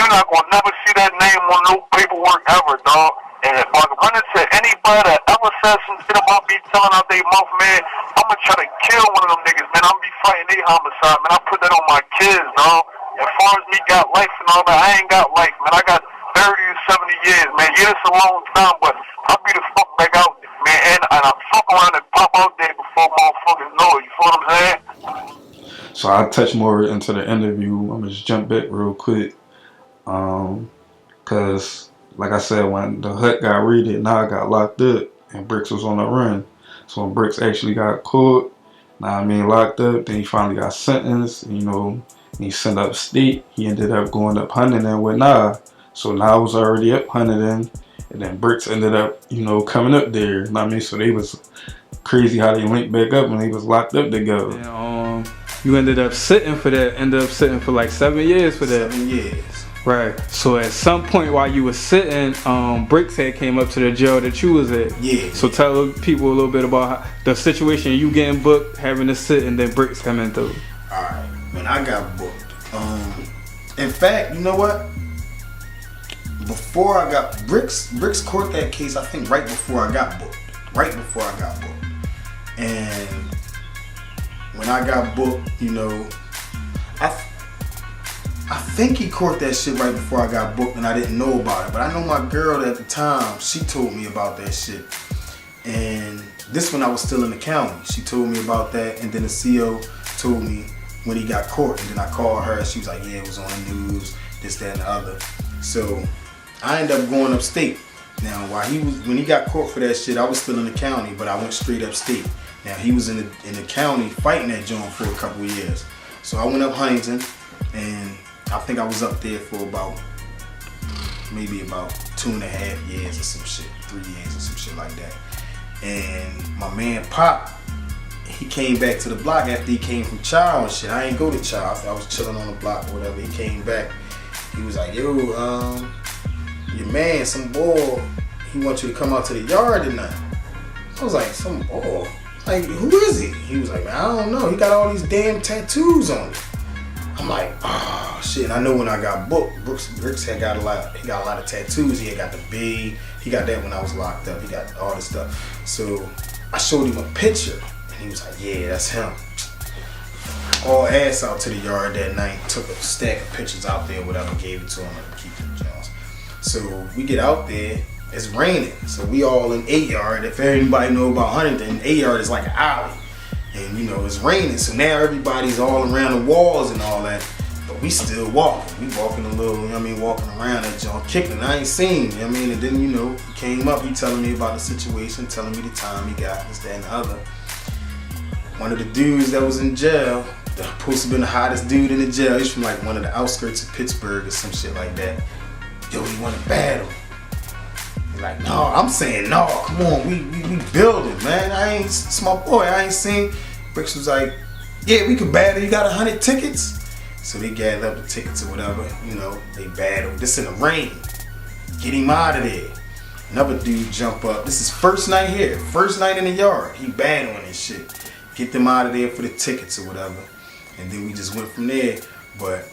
You're not gonna never see that name on no paperwork ever, dog. And if I run into anybody that ever says some shit about me telling out their mouth, man, I'm gonna try to kill one of them niggas, man. I'm gonna be fighting their homicide, man. I put that on my kids, dog. As far as me got life and all that, I ain't got life, man. I got 30 to 70 years, man. Yeah, it's a long time, but I'll be the fuck back out there, man. And I fuck around and pop out there before motherfuckers know it. You feel what I'm saying? so I'll touch more into the interview. I'm gonna just jump back real quick. Cause like I said, when the hut got raided, now I got locked up and Bricks was on the run. So when Bricks actually got caught, now I mean locked up, then he finally got sentenced, you know, and he sent up state. He ended up going up Huntington with Nah. So Nah was already up Huntington, and then Bricks ended up, you know, coming up there. You know what I mean? So they was crazy how they linked back up when they was locked up together. And, you ended up sitting for that, ended up sitting for like 7 years for that. 7 years. Right. So at some point while you were sitting, Bricks had came up to the jail that you was at. Yeah. So tell people a little bit about the situation, you getting booked, having to sit, and then Bricks coming through. Alright, when I got booked, in fact, you know what? Before I got Bricks caught that case, I think right before I got booked. And when I got booked, you know, I think he caught that shit right before I got booked and I didn't know about it. But I know my girl at the time, she told me about that shit. And this when I was still in the county. She told me about that, and then the CO told me when he got caught. And then I called her, she was like, yeah, it was on the news, this, that, and the other. So I ended up going upstate. Now, when he got caught for that shit, I was still in the county, but I went straight upstate. Now, he was in the county fighting that joint for a couple of years. So I went up Huntington, and I think I was up there for maybe about 2.5 years or some shit, 3 years or some shit like that. And my man Pop, he came back to the block after he came from Chow and shit. I ain't go to Chow. I was chilling on the block or whatever. He came back. He was like, yo, your man, some boy, he wants you to come out to the yard tonight. I was like, some boy? Like, who is he? He was like, man, I don't know. He got all these damn tattoos on him. I'm like, oh shit. I know when I got booked, Bricks had got a lot of tattoos. He had got the B. He got that when I was locked up. He got all this stuff. So I showed him a picture, and he was like, yeah, that's him. All ass out to the yard that night, took a stack of pictures out there, whatever, gave it to him and keep them Jones. So we get out there, it's raining. So we all in 8 yard. If anybody know about Huntington, 8 yard is like an alley. And you know, it's raining, so now everybody's all around the walls and all that. But we still walking. We walking a little, you know what I mean, walking around that joint, kicking. I ain't seen, you know what I mean? And then, you know, he came up, he telling me about the situation, telling me the time he got, this, that, and the other. One of the dudes that was in jail, supposed to have been the hottest dude in the jail, he's from like one of the outskirts of Pittsburgh or some shit like that. Yo, he wanna battle. He's like, no, I'm saying no, come on, we building, man. It's my boy, I ain't seen. Bricks was like, yeah, we could battle, you got 100 tickets? So they gathered up the tickets or whatever, you know, they battled. This in the rain, get him out of there. Another dude jump up, this is first night here, first night in the yard, he battling and shit. Get them out of there for the tickets or whatever. And then we just went from there. But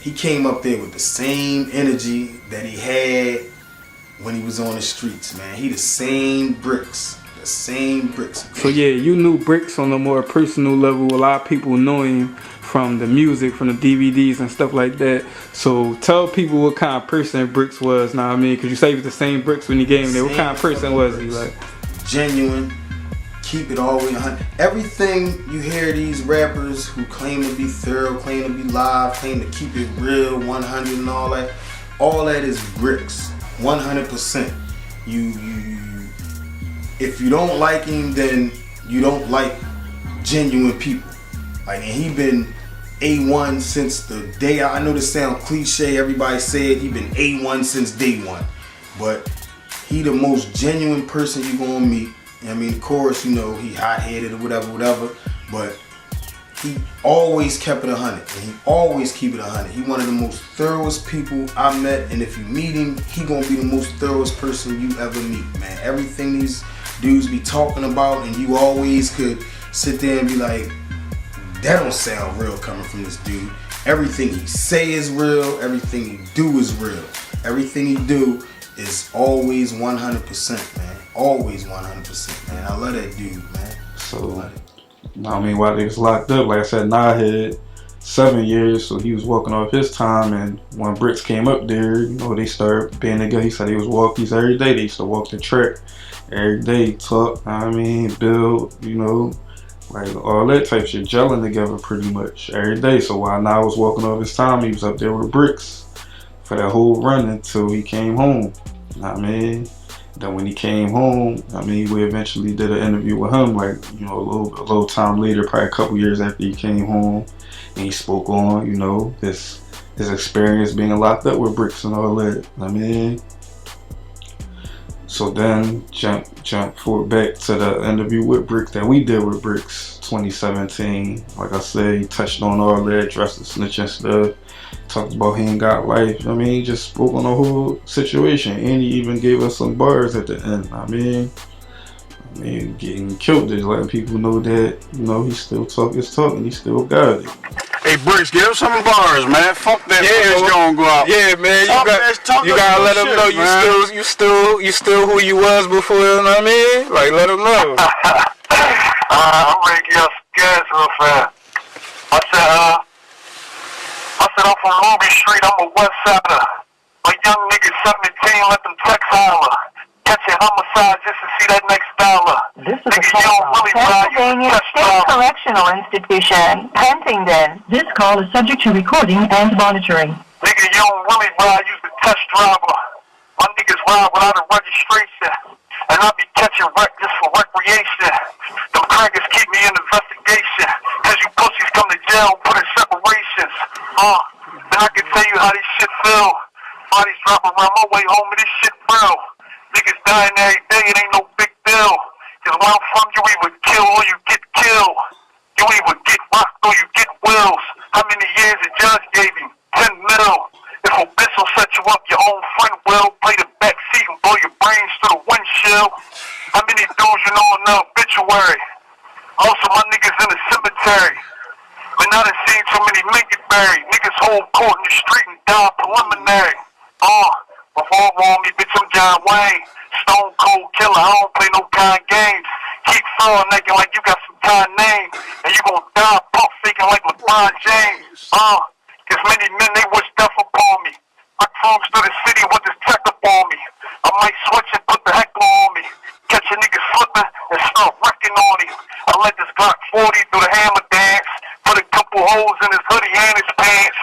he came up there with the same energy that he had when he was on the streets, man. He the same Bricks. The same Bricks. So yeah, you knew Bricks on a more personal level. A lot of people know him from the music, from the DVDs and stuff like that. So tell people what kind of person Bricks was, know what I mean? Because you say he was the same Bricks when he came there. What kind of person was he? Like, genuine. Keep it all the way 100. Everything you hear these rappers who claim to be thorough, claim to be live, claim to keep it real, 100 and all that is Bricks, 100%. If you don't like him, then you don't like genuine people. Like, and he been A1 since the day. I know this sound cliche. Everybody said he been A1 since day one, but he the most genuine person you gonna meet. I mean, of course, you know, he hot-headed or whatever, but he always kept it 100, and he always keep it 100. He one of the most thoroughest people I met, and if you meet him, he gonna be the most thoroughest person you ever meet, man. Everything these dudes be talking about, and you always could sit there and be like, that don't sound real coming from this dude. Everything he say is real, everything he do is real. Everything he do is always 100%, man. Always 100%, man. I love that dude, man. So, I mean, while he was locked up, like I said, Nah had 7 years, so he was walking off his time, and when Bricks came up there, you know, they started being together. He said he was walkies every day. They used to walk the track every day, talk, I mean, build, you know, like all that type shit, gelling together pretty much every day. So while Nah was walking off his time, he was up there with Bricks for that whole run until he came home. I mean, then when he came home, I mean, we eventually did an interview with him, like, you know, a little time later, probably a couple years after he came home, and he spoke on, you know, his experience being locked up with Bricks and all that. I mean, so then jump forward back to the interview with Bricks that we did with Bricks 2017. Like I said, he touched on all that, addressed the snitching stuff, talked about he ain't got life. I mean, he just spoke on the whole situation, and he even gave us some bars at the end. I mean, getting killed is letting people know that, you know, he still talk his talk and he still got it. Hey, Bricks, give him some bars, man. Fuck that. Yeah, gonna go out. Yeah, man. You gotta let him know you still who you was before. You know what I mean? Like, let him know. I'm ready to get some gas real fast. I said I'm from Ruby Street. I'm a West Sider. A young nigga 17, let them text holler. Catching homicide just to see that next dollar. This is a Pennsylvania State Correctional Institution, Pentington. This call is subject to recording and monitoring. Nigga, you don't really ride, use the test driver. My niggas ride without a registration. And I be catching wreck just for recreation. Them crackers keep me in investigation. Cause you pussies come to jail, put in separations. Then I can tell you how this shit feel. Bodies dropping around my way home and this shit real. Niggas dying every day, it ain't no big deal. Cause where I'm from, you either kill or you get killed. You either get rocked or you get wills. How many years the judge gave you? 10 mil. If a bitch will set you up, your own friend will. Play the back seat and blow your brains through the windshield. How many dudes you know in the obituary? Also, my niggas in the cemetery. But now they seen too many men get buried. Niggas hold court in the street and die preliminary. Before wrong me, bitch, I'm John Wayne. Stone cold killer, I don't play no kind games. Keep throwing acting like you got some kind name. And you gon' die pump faking like LeBron James. Cause many men, they wish death upon me. I cruise through the city with this tech up on me. I might switch and put the heckler on me. Catch a nigga slipping and start wrecking on him. I let this Glock 40 do the hammer dance. Put a couple holes in his hoodie and his pants.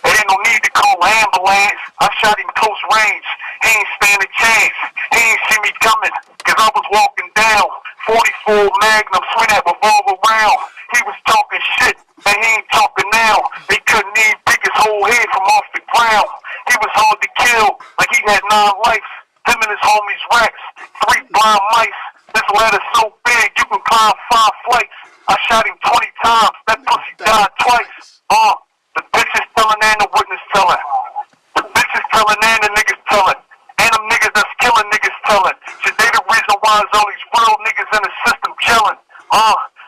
There ain't no need to call an ambulance. I shot him close range. He ain't stand a chance. He ain't see me coming, cause I was walking down. 44 Magnum, swing that revolver around. He was talking shit, and he ain't talking now. They couldn't even pick his whole head from off the ground. He was hard to kill, like he had 9 lives. Him and his homies racks, 3 blind mice. This ladder so big, you can climb 5 flights. I shot him 20 times, that pussy died twice. The bitches telling and the witness telling. The bitches telling and the niggas telling. And them niggas that's killing niggas telling. Shit, they the reason why there's all these real niggas in the system killing.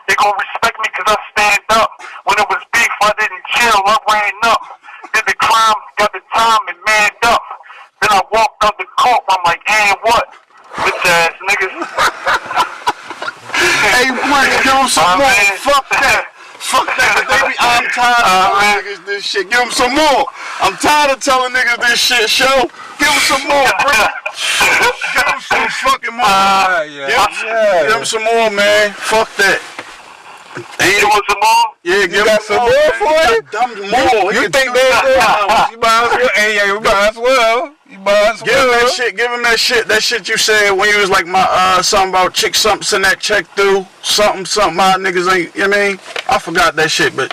They gon' respect me cause I stand up. When it was beef, I didn't chill, I ran up. Did the crime, got the time, and manned up. Then I walked out the court, I'm like, and what? Bitch ass niggas. Hey, Brick, give him some more. Fuck that. Fuck that. Baby, I'm tired of telling niggas this shit. Give him some more. I'm tired of telling niggas this shit, show. Give him some more, Brick. Give him some fucking more. Give him some more, man. Fuck that. You want some more? Yeah, give him some more for it? More. You think they're good? You might as well. Hey, you might as well. Give him that shit. Give him that shit. That shit you said when you was like my something about chick something send that check through something my niggas ain't. You know what I mean? I forgot that shit, but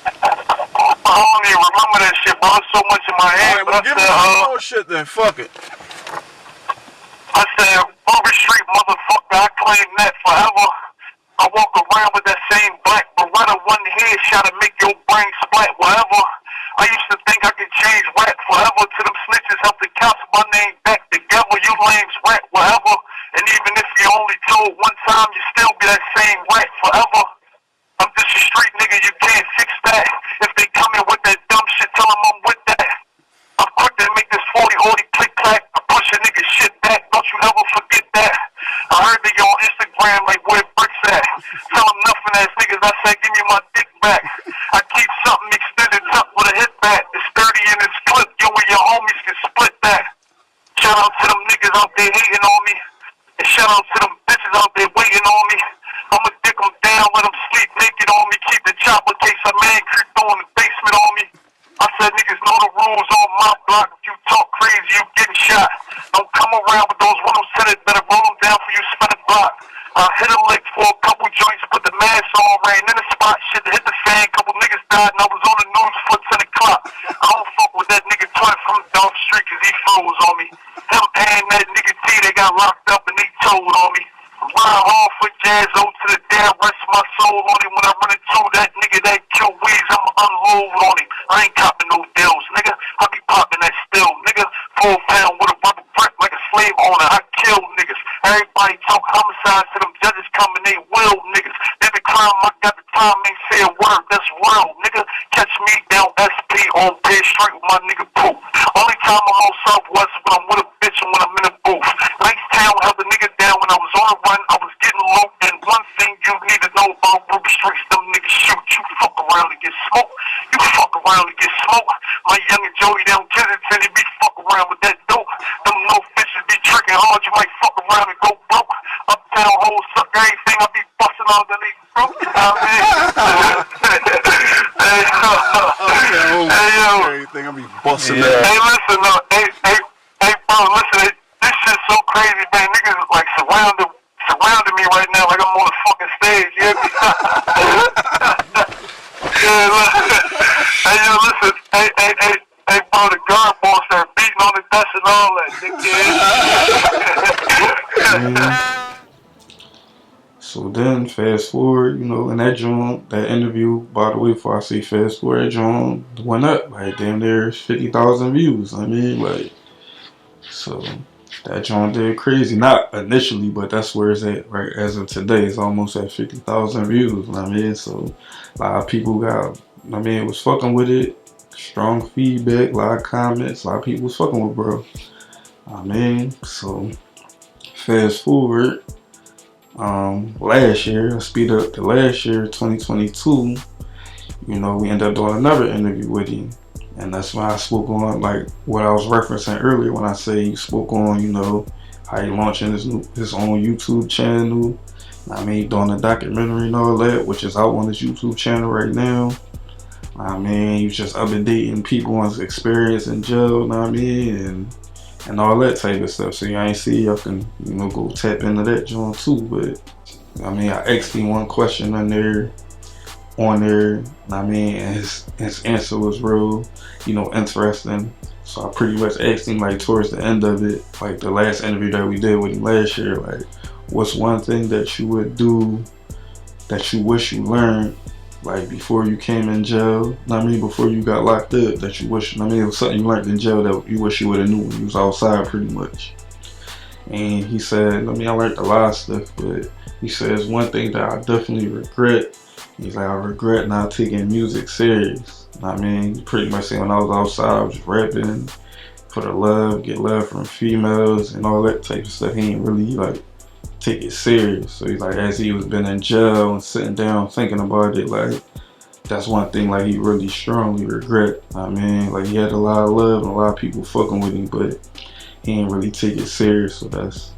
I don't even remember that shit, bro. It's so much in my head. Right, well, give me some more shit then. Fuck it. I said, Ruby Street, motherfucker. I claim that forever. I walk around with that same black Beretta, one headshot to make your brain splat, whatever. I used to think I could change rap forever. To them snitches help the cops my name back together. You lames rap whatever. And even if you only told one time, you still be that same rap forever. I'm just a street nigga, you can't fix that. If they come in with that dumb shit, tell them I'm with that. I'm quick to make this 40-40 click-clack. I push a nigga shit back, don't you ever forget that. I heard that you on Instagram like where Bricks at. Tell them nothing ass niggas, I said give me my dick back. I keep something extended up with a hit back. It's 30 in this clip, you and your homies can split that. Shout out to them niggas out there hating on me. And shout out to them bitches out there waiting on me. I'ma dick them down, let them sleep naked on me. Keep the chopper case a man creep through in the basement on me. I said niggas know the rules on my block. If you talk crazy, you getting shot. Don't come around with those windows tinted. Better roll them down for you spin a block. I hit a lick for a couple joints, put the mask on, ran in the spot, shit to hit the fan. Couple niggas died and I was on the news for 10 o'clock. I don't fuck with that nigga Twin from down the street cause he froze on me. Him and that nigga T, they got locked up and they told on me. I'm riding hard for Jazz O to the day I rest my soul on him. When I run into that nigga that kill Weeds, I'ma unload on him. I ain't copping no deals, nigga. I be popping that still, nigga. Full pound with a rubber grip like a slave owner. I kill niggas. Everybody talk homicide to them judges coming, they will niggas. They the crime, I got the time, ain't say a word, that's real, nigga. Catch me down SP on Bay Street with my nigga Poop. Only time I'm on Southwest when I'm with a bitch and when I'm in a booth. Nice town held the nigga down when I was on a run, I was getting low. And one thing you need to know about Ruby Streets, them niggas shoot. You fuck around and get smoked. You fuck around and get smoked. My young and Joey down Kensington, they be fuck around with that dope. Them no fishes be tricking hard, you might fuck around and go broke. Uptown hoes suck everything, I be busting all the niggas broke. You know what I mean? Hey yo. Everything I be busting Hey listen, hey bro, listen, this shit's so crazy, man. Niggas like surrounding me right now like I'm on the fucking stage, you hear me? Yeah, listen. Hey yo, listen, hey bro, the guard boss start beating on the desk and all that, So then, fast forward, you know, in that joint, that interview, by the way, before I say fast forward, that joint went up, like, damn near 50,000 views. I mean, like, so that joint did crazy. Not initially, but that's where it's at, right? As of today, it's almost at 50,000 views, I mean, so a lot of people got, I mean, was fucking with it. Strong feedback, a lot of comments, a lot of people was fucking with bro. I mean, so fast forward, last year, speed up to last year, 2022, you know, we ended up doing another interview with him. And that's when I spoke on, like, what I was referencing earlier when I say he spoke on, you know, how he launching his own YouTube channel. I mean, doing a documentary and all that, which is out on his YouTube channel right now. I mean, he was just updating people on his experience in jail, you know what I mean, and all that type of stuff. So I ain't see y'all can, you know, go tap into that joint too. But I mean, I asked him one question on there, I mean, and his answer was real, you know, interesting. So I pretty much asked him, like, towards the end of it, like the last interview that we did with him last year, like, what's one thing that you would do that you wish you learned, like, before you came in jail, I mean, before you got locked up, that you wish, I mean, it was something you learned in jail that you wish you would have knew when you was outside, pretty much. And he said, I mean, I learned a lot of stuff, but he says one thing that I definitely regret, he's like, I regret not taking music serious. I mean, pretty much saying when I was outside, I was just rapping for the love, get love from females and all that type of stuff. He ain't really, like, take it serious. So he's like, as he was been in jail and sitting down thinking about it, like, that's one thing, like, he really strongly regret. I mean, like, he had a lot of love and a lot of people fucking with him, but he ain't really take it serious. So that's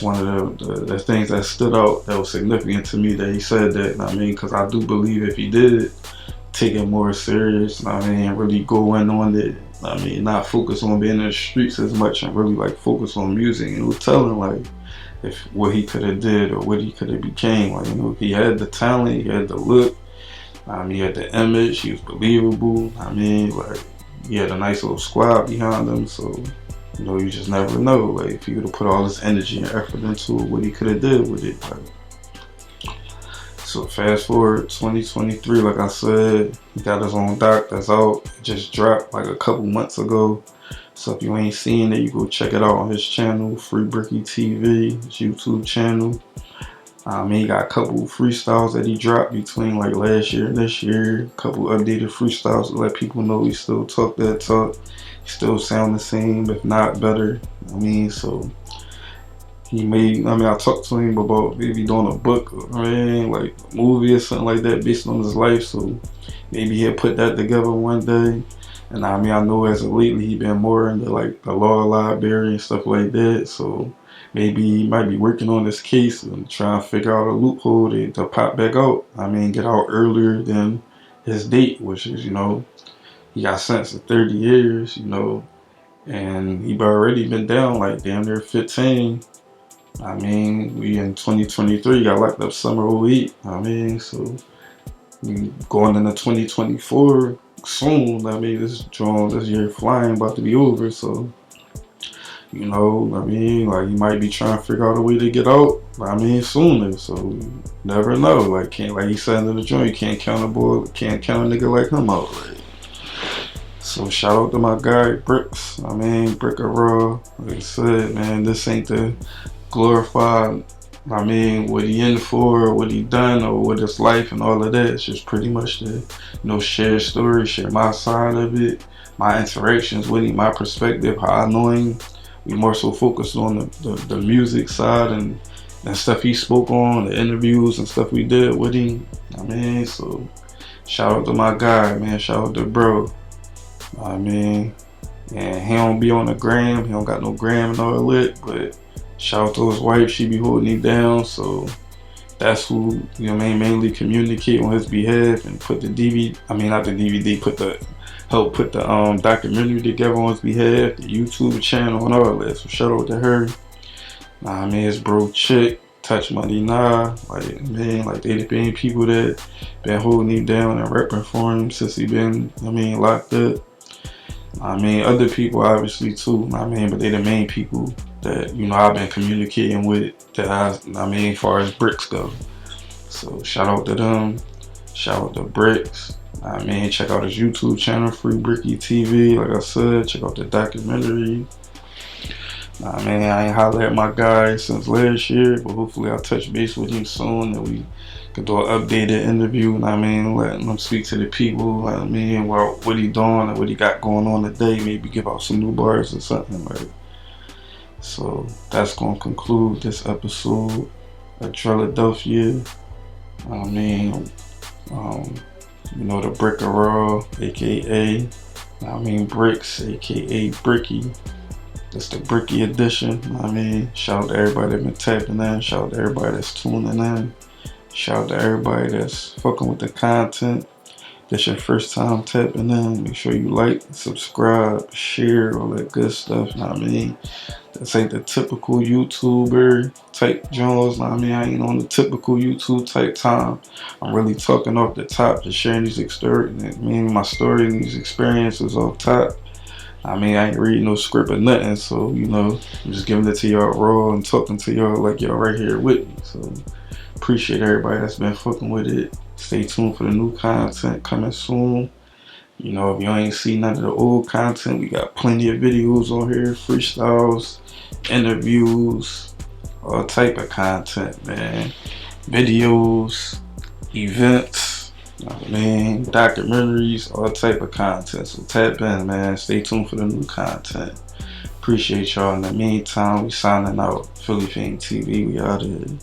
one of the things that stood out, that was significant to me, that he said that. I mean, because I do believe if he did take it more serious, I mean, and really go in on it, I mean, not focus on being in the streets as much and really, like, focus on music, and it was telling, like, if what he could have did or what he could have became. Like, you know, he had the talent, he had the look, he had the image, he was believable. I mean, like, he had a nice little squad behind him, so, you know, you just never know, like, if he would have put all this energy and effort into it, what he could have did with it. Like, so fast forward 2023, like I said, he got his own doc that's out. It just dropped like a couple months ago. So if you ain't seen it, you go check it out on his channel, Free Bricky TV, his YouTube channel. He got a couple freestyles that he dropped between, like, last year and this year. A couple updated freestyles to let people know he still talk that talk. He still sound the same, if not better. I mean, so he made, I mean, I talked to him about maybe doing a book, I mean, like a movie or something like that based on his life. So maybe he'll put that together one day. And I mean, I know as of lately he been more into, like, the law library and stuff like that. So maybe he might be working on this case and trying to figure out a loophole to pop back out. I mean, get out earlier than his date, which is, you know, he got sentenced to 30 years, you know, and he already been down like damn near 15. I mean, we in 2023, got locked up summer 08. I mean, so we going into 2024 soon. I mean, this year flying about to be over. So, you know, I mean, like he might be trying to figure out a way to get out. I mean, sooner. So you never know. Like can't like he said in the joint, you can't count a boy, can't count a nigga like him out. Like, so shout out to my guy Bricks. I mean, Brick or Raw. Like I said, man, this ain't the glorified. I mean, what he in for, what he done, or what his life and all of that. It's just pretty much the, you know, share story, share my side of it, my interactions with him, my perspective, how I know him. We more so focused on the music side and stuff he spoke on, the interviews and stuff we did with him. I mean, so shout out to my guy, man. Shout out to bro. I mean, and he don't be on the gram. He don't got no gram and all that, but shout out to his wife. She be holding him down. So that's who, you know what I mean, mainly communicate on his behalf and put the DVD, I mean not the DVD, help put the documentary together on his behalf, the YouTube channel and all that. So shout out to her. I mean, his bro Chick, Touch Money Nah, like man, like they been people that been holding him down and repping for him since he been, I mean, locked up. I mean, other people obviously too, I mean, but they the main people that, you know, I've been communicating with that I mean, as far as Bricks go. So shout out to them, shout out to Bricks. I mean, check out his YouTube channel, Free Bricky TV. Like I said, check out the documentary. I mean, I ain't hollered at my guy since last year, but hopefully I'll touch base with him soon and we can do an updated interview. And I mean, letting him speak to the people. I mean, what he doing and what he got going on today. Maybe give out some new bars or something, right? So that's gonna conclude this episode of Drilladelphia. I mean, you know, the Brick or Raw, aka, I mean, Bricks, aka Bricky. It's the Bricky edition. I mean, shout out to everybody that been tapping in. Shout out to everybody that's tuning in. Shout out to everybody that's fucking with the content. That's your first time tapping in. Make sure you like, subscribe, share, all that good stuff. I mean, this ain't the typical YouTuber type Jones. I mean, I ain't on the typical YouTube type time. I'm really talking off the top, just sharing these experiences. I mean, my story and these experiences off top. I mean, I ain't reading no script or nothing, so, you know, I'm just giving it to y'all raw and talking to y'all like y'all right here with me. So, appreciate everybody that's been fucking with it. Stay tuned for the new content coming soon. You know, if you ain't seen none of the old content, we got plenty of videos on here, freestyles, interviews, all type of content, man. Videos, events. I mean, documentaries, all type of content. So tap in, man. Stay tuned for the new content. Appreciate y'all. In the meantime, we signing out. F.A.M.E TV, we out of here.